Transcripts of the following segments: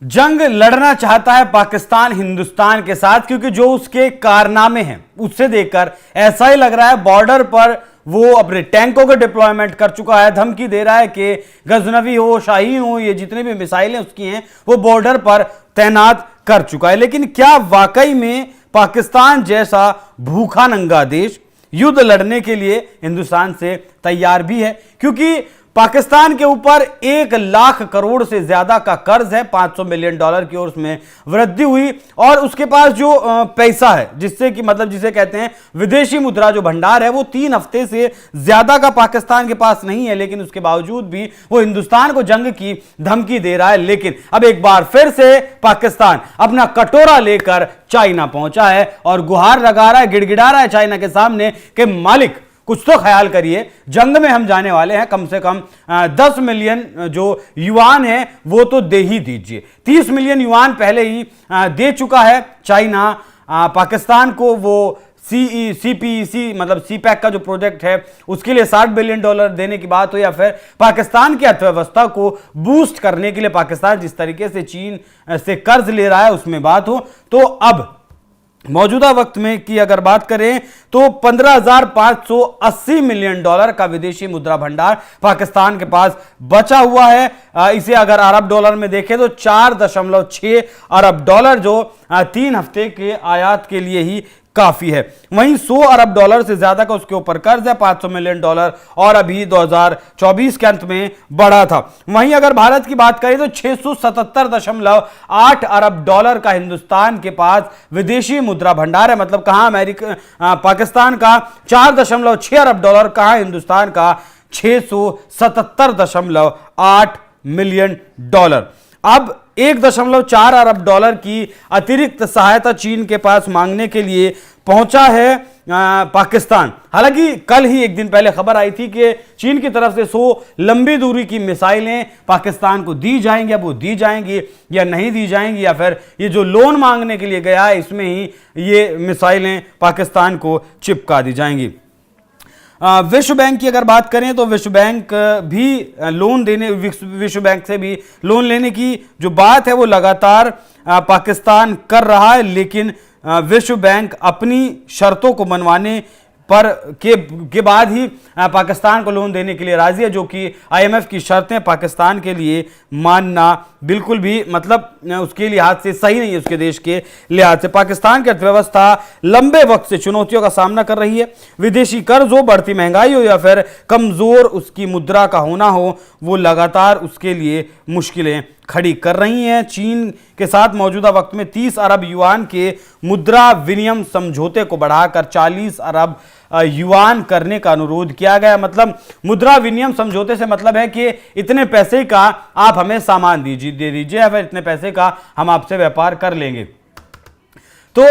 जंग लड़ना चाहता है पाकिस्तान हिंदुस्तान के साथ, क्योंकि जो उसके कारनामे हैं उससे देखकर ऐसा ही लग रहा है बॉर्डर पर वो अपने टैंकों का डिप्लॉयमेंट कर चुका है। धमकी दे रहा है कि गजनवी हो, शाहीन हो, ये जितने भी मिसाइलें उसकी हैं वो बॉर्डर पर तैनात कर चुका है। लेकिन क्या वाकई में पाकिस्तान जैसा भूखा नंगा देश युद्ध लड़ने के लिए हिंदुस्तान से तैयार भी है? क्योंकि पाकिस्तान के ऊपर 1 लाख करोड़ से ज्यादा का कर्ज है, $500 मिलियन की ओर उसमें वृद्धि हुई, और उसके पास जो पैसा है जिससे कि मतलब जिसे कहते हैं विदेशी मुद्रा जो भंडार है वो 3 हफ्ते से ज्यादा का पाकिस्तान के पास नहीं है। लेकिन उसके बावजूद भी वो हिंदुस्तान को जंग की धमकी दे रहा है। लेकिन अब एक बार फिर से पाकिस्तान अपना कटोरा लेकर चाइना पहुंचा है और गुहार लगा रहा है, गिड़गिड़ा रहा है चाइना के सामने कि मालिक कुछ तो ख्याल करिए, जंग में हम जाने वाले हैं, कम से कम 10 मिलियन जो युआन है वो तो दे ही दीजिए। 30 मिलियन युआन पहले ही दे चुका है चाइना पाकिस्तान को। वो CPEC मतलब CPEC का जो प्रोजेक्ट है उसके लिए $60 बिलियन देने की बात हो, या फिर पाकिस्तान की अर्थव्यवस्था को बूस्ट करने के लिए पाकिस्तान जिस तरीके से चीन से कर्ज ले रहा है उसमें बात हो, तो अब मौजूदा वक्त में की अगर बात करें तो $15,580 मिलियन का विदेशी मुद्रा भंडार पाकिस्तान के पास बचा हुआ है। इसे अगर अरब डॉलर में देखें तो $4.6 अरब जो 3 हफ्ते के आयात के लिए ही काफी है। वहीं $100 अरब से ज्यादा का उसके ऊपर कर्ज है, $500 मिलियन, और अभी 2024 के अंत में बढ़ा था। वहीं अगर भारत की बात करें तो $677.8 अरब का हिंदुस्तान के पास विदेशी मुद्रा भंडार है। मतलब कहां पाकिस्तान का $4.6 अरब, कहां हिंदुस्तान का $677.8 मिलियन। अब $1.4 अरब की अतिरिक्त सहायता चीन के पास मांगने के लिए पहुंचा है पाकिस्तान। हालांकि कल ही एक दिन पहले खबर आई थी कि चीन की तरफ से 100 लंबी दूरी की मिसाइलें पाकिस्तान को दी जाएंगी। अब वो दी जाएंगी या नहीं दी जाएंगी, या फिर ये जो लोन मांगने के लिए गया है इसमें ही ये मिसाइलें पाकिस्तान को चिपका दी जाएंगी। विश्व बैंक की अगर बात करें तो विश्व बैंक भी विश्व बैंक से भी लोन लेने की जो बात है वो लगातार पाकिस्तान कर रहा है। लेकिन विश्व बैंक अपनी शर्तों को मनवाने पर के बाद ही पाकिस्तान को लोन देने के लिए राजी है, जो कि IMF की शर्तें पाकिस्तान के लिए मानना बिल्कुल भी मतलब उसके लिहाज से सही नहीं है। उसके देश के लिहाज से पाकिस्तान की अर्थव्यवस्था लंबे वक्त से चुनौतियों का सामना कर रही है। विदेशी कर्ज हो, बढ़ती महंगाई हो, या फिर कमजोर उसकी मुद्रा का होना हो, वो लगातार उसके लिए मुश्किलें खड़ी कर रही हैं। चीन के साथ मौजूदा वक्त में 30 अरब युआन के मुद्रा विनिमय समझौते को बढ़ाकर 40 अरब युआन करने का अनुरोध किया गया। मतलब मुद्रा विनिमय समझौते से मतलब है कि इतने पैसे का आप हमें सामान दे दीजिए, या फिर इतने पैसे का हम आपसे व्यापार कर लेंगे। तो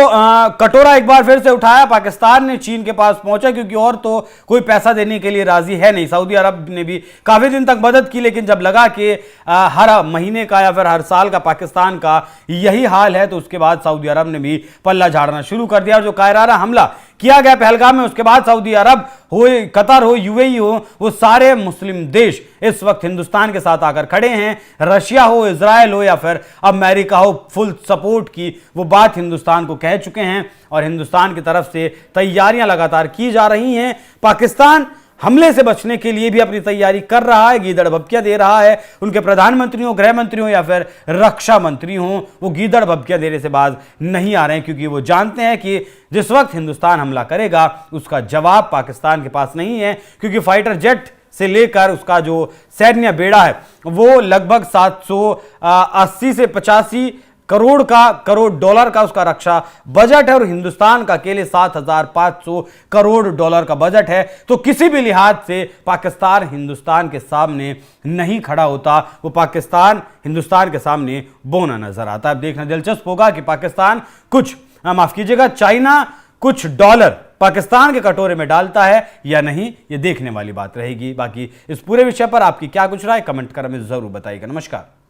कटोरा एक बार फिर से उठाया पाकिस्तान ने, चीन के पास पहुंचा, क्योंकि और तो कोई पैसा देने के लिए राजी है नहीं। सऊदी अरब ने भी काफी दिन तक मदद की, लेकिन जब लगा कि हर महीने का या फिर हर साल का पाकिस्तान का यही हाल है, तो उसके बाद सऊदी अरब ने भी पल्ला झाड़ना शुरू कर दिया। जो कायराना हमला किया गया पहलगाम में, उसके बाद सऊदी अरब हो, कतर हो, UAE हो, वो सारे मुस्लिम देश इस वक्त हिंदुस्तान के साथ आकर खड़े हैं। रशिया हो, इजराइल हो, या फिर अमेरिका हो, फुल सपोर्ट की वो बात हिंदुस्तान को कह चुके हैं, और हिंदुस्तान की तरफ से तैयारियां लगातार की जा रही हैं। पाकिस्तान हमले से बचने के लिए भी अपनी तैयारी कर रहा है, गीदड़ भभकियां दे रहा है। उनके प्रधानमंत्री हो, गृह मंत्री हो, या फिर रक्षा मंत्री हो, वो गीदड़ भभकियां देने से बाज नहीं आ रहे हैं, क्योंकि वो जानते हैं कि जिस वक्त हिंदुस्तान हमला करेगा उसका जवाब पाकिस्तान के पास नहीं है। क्योंकि फाइटर जेट से लेकर उसका जो सैन्य बेड़ा है वो लगभग 780 से 85 करोड़ डॉलर का उसका रक्षा बजट है, और हिंदुस्तान का अकेले $7,500 करोड़ का बजट है। तो किसी भी लिहाज से पाकिस्तान हिंदुस्तान के सामने नहीं खड़ा होता, वो पाकिस्तान हिंदुस्तान के सामने बौना नजर आता है। अब देखना दिलचस्प होगा कि पाकिस्तान चाइना कुछ डॉलर पाकिस्तान के कटोरे में डालता है या नहीं, ये देखने वाली बात रहेगी। बाकी इस पूरे विषय पर आपकी क्या कुछ राय, कमेंट कर हमें जरूर बताइएगा। नमस्कार।